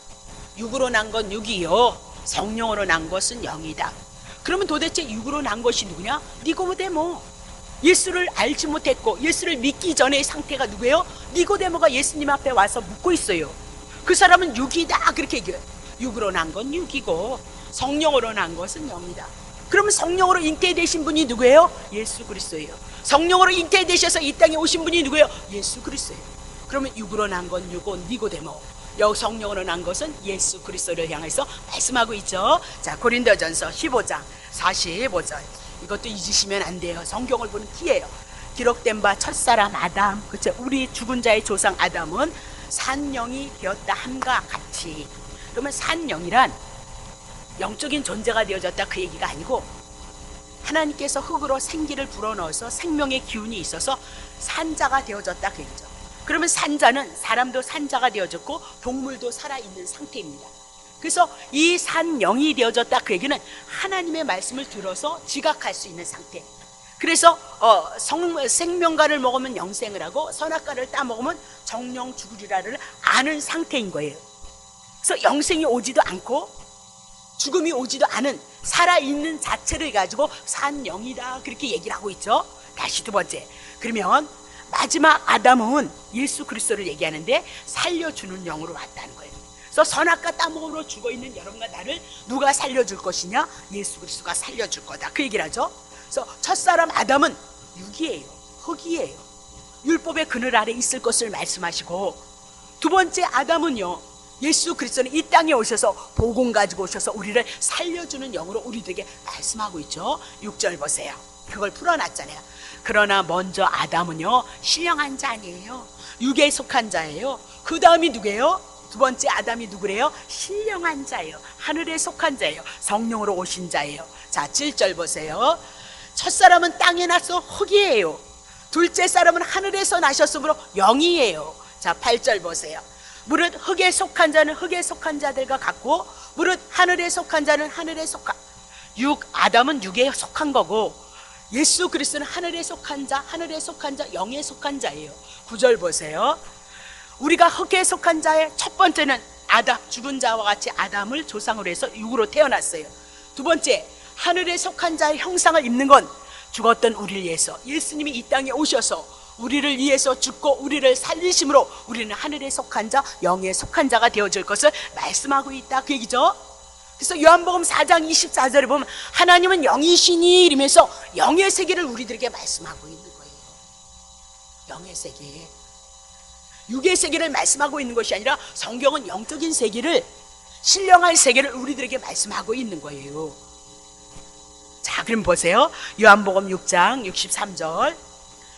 육으로 난 건 육이요, 성령으로 난 것은 영이다. 그러면 도대체 육으로 난 것이 누구냐? 니고데모. 예수를 알지 못했고 예수를 믿기 전의 상태가 누구예요? 니고데모가 예수님 앞에 와서 묻고 있어요. 그 사람은 육이다, 그렇게 얘기해요. 육으로 난 건 육이고 성령으로 난 것은 영이다. 그러면 성령으로 잉태되신 분이 누구예요? 예수 그리스도예요. 성령으로 잉태되셔서 이 땅에 오신 분이 누구예요? 예수 그리스도예요. 그러면 육으로 난 건 육고 니고데모, 성령으로 난 것은 예수 그리스도를 향해서 말씀하고 있죠. 자, 고린도전서 15장 45절. 이것도 잊으시면 안 돼요. 성경을 보는 키예요. 기록된 바 첫사람 아담, 그렇죠? 우리 죽은 자의 조상 아담은 산영이 되었다 함과 같이. 그러면 산영이란 영적인 존재가 되어졌다, 그 얘기가 아니고 하나님께서 흙으로 생기를 불어넣어서 생명의 기운이 있어서 산자가 되어졌다, 그 얘기죠. 그러면 산자는 사람도 산자가 되어졌고 동물도 살아있는 상태입니다. 그래서 이 산영이 되어졌다, 그 얘기는 하나님의 말씀을 들어서 지각할 수 있는 상태. 그래서 생명과를 먹으면 영생을 하고 선악과를 따먹으면 정령 죽으리라를 아는 상태인 거예요. 그래서 영생이 오지도 않고 죽음이 오지도 않은 살아있는 자체를 가지고 산영이다, 그렇게 얘기를 하고 있죠. 다시 두 번째, 그러면 마지막 아담은 예수 그리스도를 얘기하는데 살려주는 영으로 왔다는 거예요. 그래서 선악과 따먹음으로 죽어있는 여러분과 나를 누가 살려줄 것이냐? 예수 그리스도가 살려줄 거다, 그 얘기를 하죠. 그래서 첫사람 아담은 육이에요, 흙이에요. 율법의 그늘 아래 있을 것을 말씀하시고, 두 번째 아담은요, 예수 그리스도는 이 땅에 오셔서 복음 가지고 오셔서 우리를 살려주는 영으로 우리들에게 말씀하고 있죠. 6절 보세요. 그걸 풀어놨잖아요. 그러나 먼저 아담은요, 신령한 자 아니에요. 육에 속한 자예요. 그 다음이 누구예요? 두 번째 아담이 누구래요? 신령한 자예요. 하늘에 속한 자예요. 성령으로 오신 자예요. 자, 7절 보세요. 첫사람은 땅에 나서 흙이에요. 둘째 사람은 하늘에서 나셨으므로 영이에요. 자, 8절 보세요. 무릇 흙에 속한 자는 흙에 속한 자들과 같고 무릇 하늘에 속한 자는 하늘에 속한, 아담은 육에 속한 거고 예수 그리스도는 하늘에 속한 자, 하늘에 속한 자, 영에 속한 자예요. 9절 보세요. 우리가 흙에 속한 자의 첫 번째는 아담, 죽은 자와 같이 아담을 조상으로 해서 육으로 태어났어요. 두 번째, 하늘에 속한 자의 형상을 입는 건 죽었던 우리를 위해서 예수님이 이 땅에 오셔서 우리를 위해서 죽고 우리를 살리심으로 우리는 하늘에 속한 자, 영에 속한 자가 되어질 것을 말씀하고 있다, 그 얘기죠. 그래서 요한복음 4장 24절에 보면 하나님은 영이시니 이러면서 영의 세계를 우리들에게 말씀하고 있는 거예요. 영의 세계, 육의 세계를 말씀하고 있는 것이 아니라 성경은 영적인 세계를, 신령한 세계를 우리들에게 말씀하고 있는 거예요. 자, 그럼 보세요. 요한복음 6장 63절.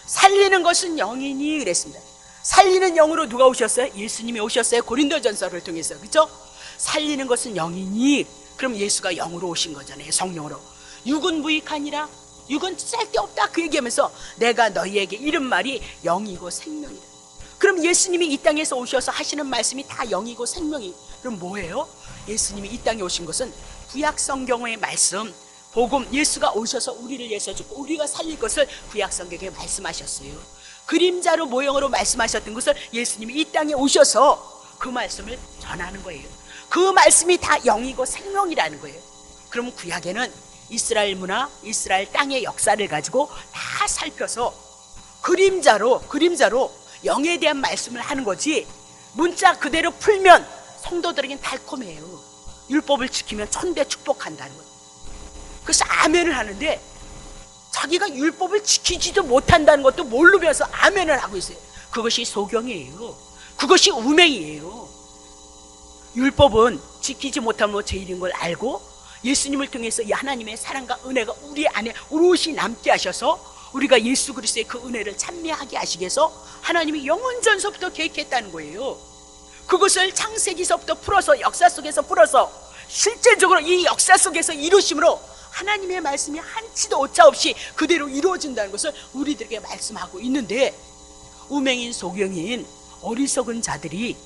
살리는 것은 영이니 그랬습니다. 살리는 영으로 누가 오셨어요? 예수님이 오셨어요. 고린도전서를 통해서, 그렇죠? 살리는 것은 영이니, 그럼 예수가 영으로 오신 거잖아요. 성령으로. 육은 무익하니라, 육은 쓸데없다, 그 얘기하면서 내가 너희에게 이른 말이 영이고 생명이다. 그럼 예수님이 이 땅에서 오셔서 하시는 말씀이 다 영이고 생명이, 그럼 뭐예요? 예수님이 이 땅에 오신 것은 구약 성경의 말씀, 복음, 예수가 오셔서 우리를 위해서 죽고 우리가 살릴 것을 구약 성경에 말씀하셨어요. 그림자로 모형으로 말씀하셨던 것을 예수님이 이 땅에 오셔서 그 말씀을 전하는 거예요. 그 말씀이 다 영이고 생명이라는 거예요. 그러면 구약에는 이스라엘 문화, 이스라엘 땅의 역사를 가지고 다 살펴서 그림자로 영에 대한 말씀을 하는 거지, 문자 그대로 풀면 성도들에겐 달콤해요. 율법을 지키면 천대 축복한다는 거예요. 그래서 아멘을 하는데 자기가 율법을 지키지도 못한다는 것도 모르면서 아멘을 하고 있어요. 그것이 소경이에요. 그것이 우매이에요. 율법은 지키지 못하면 죄인인 걸 알고 예수님을 통해서 이 하나님의 사랑과 은혜가 우리 안에 오롯이 남게 하셔서 우리가 예수 그리스도의 그 은혜를 찬미하게 하시기 위해서 하나님이 영원전서부터 계획했다는 거예요. 그것을 창세기서부터 풀어서, 역사 속에서 풀어서 실제적으로 이 역사 속에서 이루심으로 하나님의 말씀이 한치도 오차 없이 그대로 이루어진다는 것을 우리들에게 말씀하고 있는데, 우명인 소경인 어리석은 자들이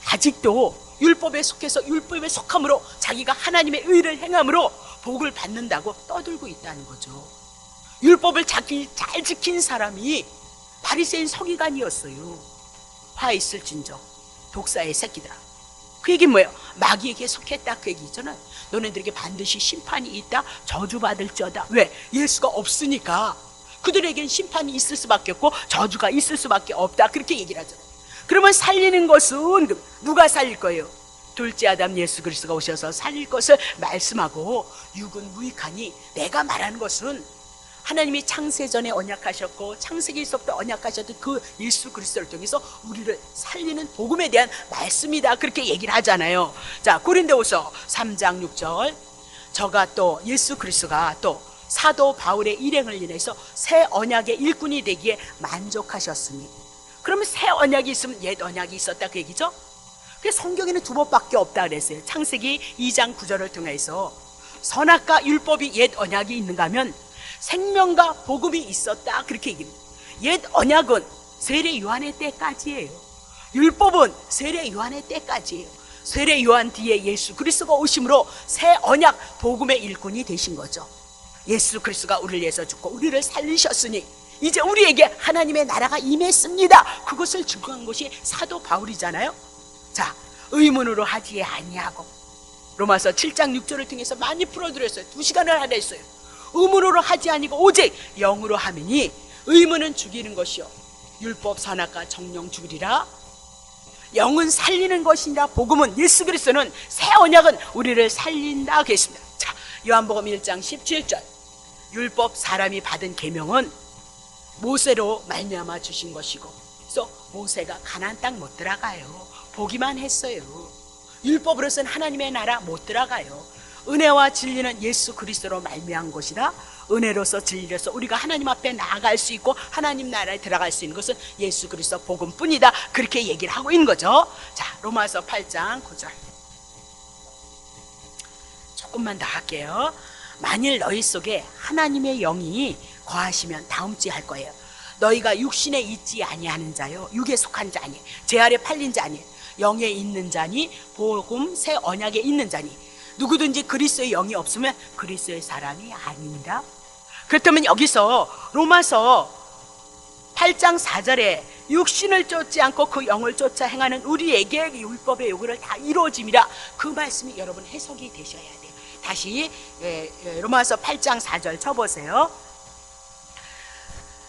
아직도 율법에 속해서 율법에 속함으로 자기가 하나님의 의를 행함으로 복을 받는다고 떠들고 있다는 거죠. 율법을 잘 지킨 사람이 바리새인 서기관이었어요. 화 있을진저 독사의 새끼들아. 그 얘기는 뭐예요? 마귀에게 속했다 그 얘기잖아요. 너네들에게 반드시 심판이 있다, 저주받을지어다. 왜? 예수가 없으니까 그들에겐 심판이 있을 수밖에 없고 저주가 있을 수밖에 없다, 그렇게 얘기를 하잖아요. 그러면 살리는 것은 누가 살릴 거예요? 둘째 아담 예수 그리스도가 오셔서 살릴 것을 말씀하고, 육은 무익하니 내가 말하는 것은 하나님이 창세전에 언약하셨고 창세기에서부터 언약하셨던 그 예수 그리스도를 통해서 우리를 살리는 복음에 대한 말씀이다, 그렇게 얘기를 하잖아요. 자, 고린도후서 3장 6절, 저가 또 예수 그리스도가 또 사도 바울의 일행을 인해서 새 언약의 일꾼이 되기에 만족하셨으니, 그러면 새 언약이 있으면 옛 언약이 있었다 그 얘기죠. 그래서 성경에는 두 번밖에 없다 그랬어요. 창세기 2장 9절을 통해서 선악과 율법이 옛 언약이 있는가 하면 생명과 복음이 있었다, 그렇게 얘기합니다. 옛 언약은 세례 요한의 때까지예요. 율법은 세례 요한의 때까지예요. 세례 요한 뒤에 예수 그리스도가 오심으로 새 언약 복음의 일꾼이 되신 거죠. 예수 그리스도가 우리를 위해서 죽고 우리를 살리셨으니 이제 우리에게 하나님의 나라가 임했습니다. 그것을 증거한 것이 사도 바울이잖아요. 자, 의문으로 하지 아니하고, 로마서 7장 6절을 통해서 많이 풀어드렸어요. 2시간을 하려 했어요. 의문으로 하지 아니고 오직 영으로 하미니 의문은 죽이는 것이요 율법 선악과 정령 죽으리라. 영은 살리는 것이니라. 복음은, 예수 그리스도는, 새 언약은 우리를 살린다 하겠습니다. 자, 요한복음 1장 17절, 율법 사람이 받은 계명은 모세로 말미암아 주신 것이고, 그래서 모세가 가나안 땅 못 들어가요. 보기만 했어요. 율법으로서는 하나님의 나라 못 들어가요. 은혜와 진리는 예수 그리스도로 말미암은 것이다. 은혜로서 진리로서 우리가 하나님 앞에 나아갈 수 있고 하나님 나라에 들어갈 수 있는 것은 예수 그리스도 복음뿐이다, 그렇게 얘기를 하고 있는 거죠. 자, 로마서 8장 9절 조금만 더 할게요. 만일 너희 속에 하나님의 영이 거하시면 다음주에 할 거예요. 너희가 육신에 있지 아니하는 자요, 육에 속한 자 아니, 제 아래 팔린 자 아니, 영에 있는 자니, 복음 새 언약에 있는 자니, 누구든지 그리스도의 영이 없으면 그리스도의 사람이 아닙니다. 그렇다면 여기서 로마서 8장 4절에 육신을 쫓지 않고 그 영을 쫓아 행하는 우리에게 율법의 요구를 다 이루어짐이라, 그 말씀이 여러분 해석이 되셔야 돼요. 다시 로마서 8장 4절 쳐보세요.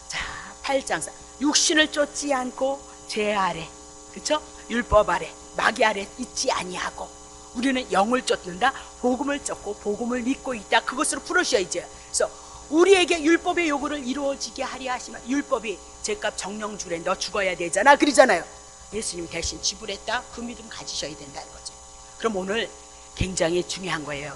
자, 8장 4, 육신을 쫓지 않고 죄 아래, 그렇죠? 율법 아래, 마귀 아래 있지 아니하고 우리는 영을 쫓는다, 복음을 쫓고 복음을 믿고 있다, 그것으로 풀으셔야죠. 그래서 우리에게 율법의 요구를 이루어지게 하려 하시면, 율법이 죄값 정령 주래 너 죽어야 되잖아 그러잖아요. 예수님 대신 지불했다, 그 믿음 가지셔야 된다는 거죠. 그럼 오늘 굉장히 중요한 거예요.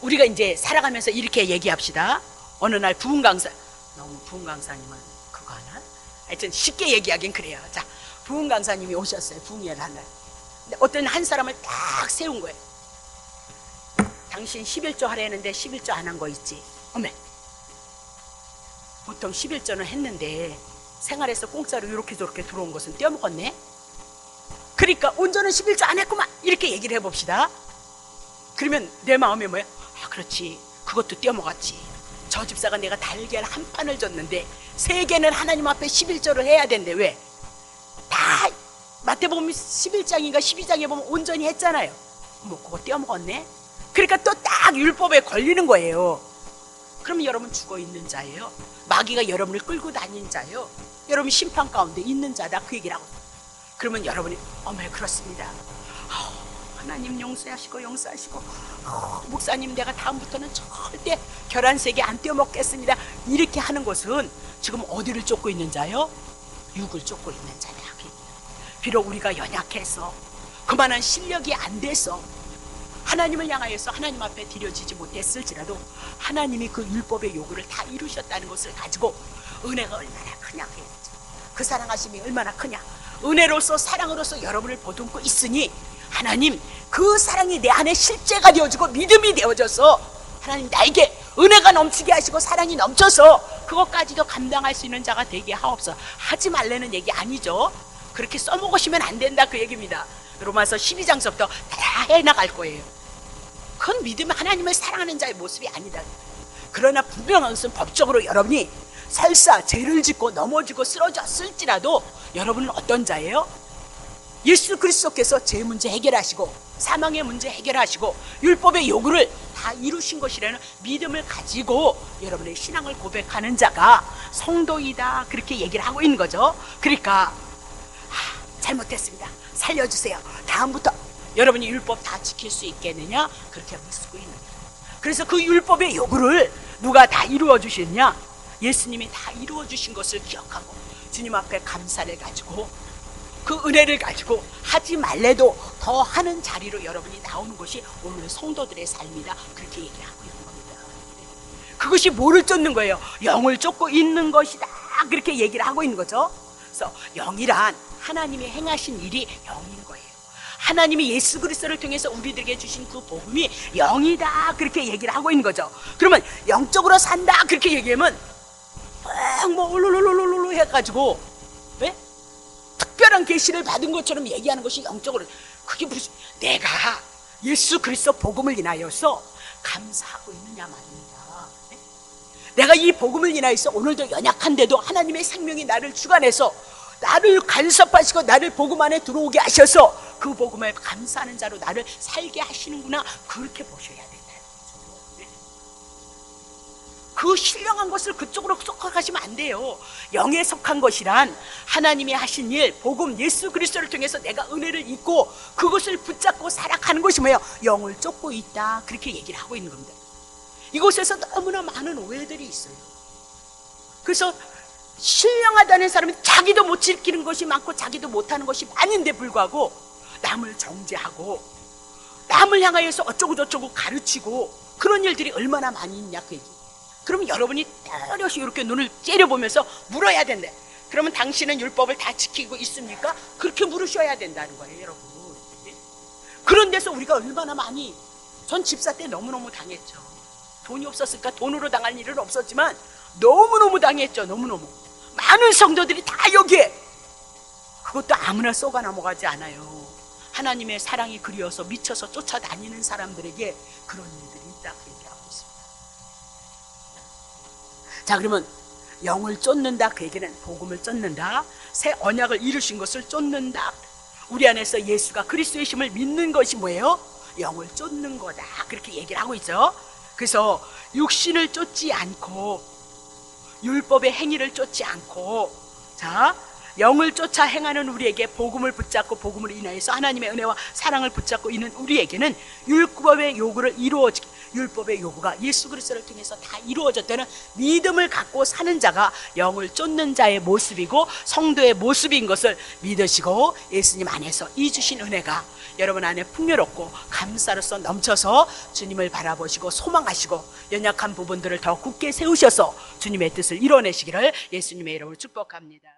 우리가 이제 살아가면서 이렇게 얘기합시다. 어느 날 부흥 강사, 너무 부흥 강사님은 그거 하나? 하여튼 쉽게 얘기하긴 그래요. 자, 부흥 강사님이 오셨어요. 부흥회를 한 날. 근데 어떤 한 사람을 딱 세운 거예요. 당신 11조 하려 했는데 11조 안 한 거 있지? 어메, 보통 11조는 했는데 생활에서 공짜로 이렇게 저렇게 들어온 것은 떼어먹었네. 그러니까 온전은 11조 안 했구만, 이렇게 얘기를 해봅시다. 그러면 내 마음이 뭐야? 아, 그렇지, 그것도 떼어먹었지. 저 집사가 내가 달걀 한 판을 줬는데 3개는 하나님 앞에 11조를 해야 된대. 왜? 다 마태복음 11장인가 12장에 보면 온전히 했잖아요. 뭐 그거 떼어먹었네. 그러니까 또 딱 율법에 걸리는 거예요. 그러면 여러분 죽어 있는 자예요. 마귀가 여러분을 끌고 다닌 자예요. 여러분 심판 가운데 있는 자다, 그 얘기를 하고. 그러면 여러분이 어머 그렇습니다, 하나님 용서하시고 목사님 내가 다음부터는 절대 결혼세계 안 떼어먹겠습니다, 이렇게 하는 것은 지금 어디를 쫓고 있는 자요? 육을 쫓고 있는 자다. 비록 우리가 연약해서 그만한 실력이 안 돼서 하나님을 향하여서 하나님 앞에 드려지지 못했을지라도 하나님이 그 율법의 요구를 다 이루셨다는 것을 가지고 은혜가 얼마나 크냐, 그 사랑하심이 얼마나 크냐, 은혜로서 사랑으로서 여러분을 보듬고 있으니 하나님 그 사랑이 내 안에 실제가 되어지고 믿음이 되어져서 하나님 나에게 은혜가 넘치게 하시고 사랑이 넘쳐서 그 그것까지도 감당할 수 있는 자가 되게 하옵소서. 하지 말라는 얘기 아니죠. 그렇게 써먹으시면 안 된다 그 얘기입니다. 로마서 12장서부터 다 해나갈 거예요. 그건 믿으면 하나님을 사랑하는 자의 모습이 아니다. 그러나 분명한 것은 법적으로 여러분이 설사 죄를 짓고 넘어지고 쓰러졌을지라도 여러분은 어떤 자예요? 예수 그리스도께서 죄 문제 해결하시고 사망의 문제 해결하시고 율법의 요구를 다 이루신 것이라는 믿음을 가지고 여러분의 신앙을 고백하는 자가 성도이다, 그렇게 얘기를 하고 있는 거죠. 그러니까 잘못했습니다, 살려주세요, 다음부터 여러분이 율법 다 지킬 수 있겠느냐, 그렇게 묻고 있는 거예요. 그래서 그 율법의 요구를 누가 다 이루어 주셨냐? 예수님이 다 이루어 주신 것을 기억하고 주님 앞에 감사를 가지고 그 은혜를 가지고 하지 말래도 더 하는 자리로 여러분이 나오는 것이 오늘 성도들의 삶이다, 그렇게 얘기하고 있는 겁니다. 그것이 뭐를 쫓는 거예요? 영을 쫓고 있는 것이다, 그렇게 얘기를 하고 있는 거죠. 그래서 영이란 하나님이 행하신 일이 영인 거예요. 하나님이 예수 그리스도를 통해서 우리들에게 주신 그 복음이 영이다, 그렇게 얘기를 하고 있는 거죠. 그러면 영적으로 산다, 그렇게 얘기하면 뭐 울룰룰룰룰 해가지고 왜? 특별한 계시를 받은 것처럼 얘기하는 것이 영적으로, 그게 무슨, 내가 예수 그리스도 복음을 인하여서 감사하고 있느냐 말입니다. 내가 이 복음을 인하여서 오늘도 연약한데도 하나님의 생명이 나를 주관해서 나를 간섭하시고 나를 복음 안에 들어오게 하셔서 그 복음에 감사하는 자로 나를 살게 하시는구나, 그렇게 보셔야 된다. 그 신령한 것을 그쪽으로 속하시면 안 돼요. 영에 속한 것이란 하나님이 하신 일, 복음, 예수 그리스도를 통해서 내가 은혜를 입고 그것을 붙잡고 살아가는 것이 뭐예요? 영을 쫓고 있다, 그렇게 얘기를 하고 있는 겁니다. 이곳에서 너무나 많은 오해들이 있어요. 그래서 신령하다는 사람은 자기도 못 지키는 것이 많고 자기도 못하는 것이 많은데 불구하고 남을 정죄하고 남을 향하여서 어쩌고 저쩌고 가르치고 그런 일들이 얼마나 많이 있냐, 그 얘기. 그러면 여러분이 또렷이 이렇게 눈을 째려보면서 물어야 된대. 그러면 당신은 율법을 다 지키고 있습니까? 그렇게 물으셔야 된다는 거예요, 여러분. 그런 데서 우리가 얼마나 많이, 전 집사 때 너무너무 당했죠. 돈이 없었으니까 돈으로 당할 일은 없었지만 너무너무 당했죠. 너무너무 많은 성도들이 다 여기에, 그것도 아무나 쏘가 넘어가지 않아요. 하나님의 사랑이 그리워서 미쳐서 쫓아다니는 사람들에게 그런 일들이 있다, 그 얘기하고 있습니다. 자, 그러면 영을 쫓는다, 그 얘기는 복음을 쫓는다, 새 언약을 이루신 것을 쫓는다, 우리 안에서 예수가 그리스도의 심을 믿는 것이 뭐예요? 영을 쫓는 거다, 그렇게 얘기를 하고 있죠. 그래서 육신을 쫓지 않고 율법의 행위를 쫓지 않고, 자, 영을 쫓아 행하는 우리에게 복음을 붙잡고 복음을 인하여서 하나님의 은혜와 사랑을 붙잡고 있는 우리에게는 율법의 요구를 율법의 요구가 예수 그리스도를 통해서 다 이루어졌다는 믿음을 갖고 사는 자가 영을 쫓는 자의 모습이고 성도의 모습인 것을 믿으시고 예수님 안에서 이 주신 은혜가 여러분 안에 풍요롭고 감사로서 넘쳐서 주님을 바라보시고 소망하시고 연약한 부분들을 더 굳게 세우셔서 주님의 뜻을 이뤄내시기를 예수님의 이름으로 축복합니다.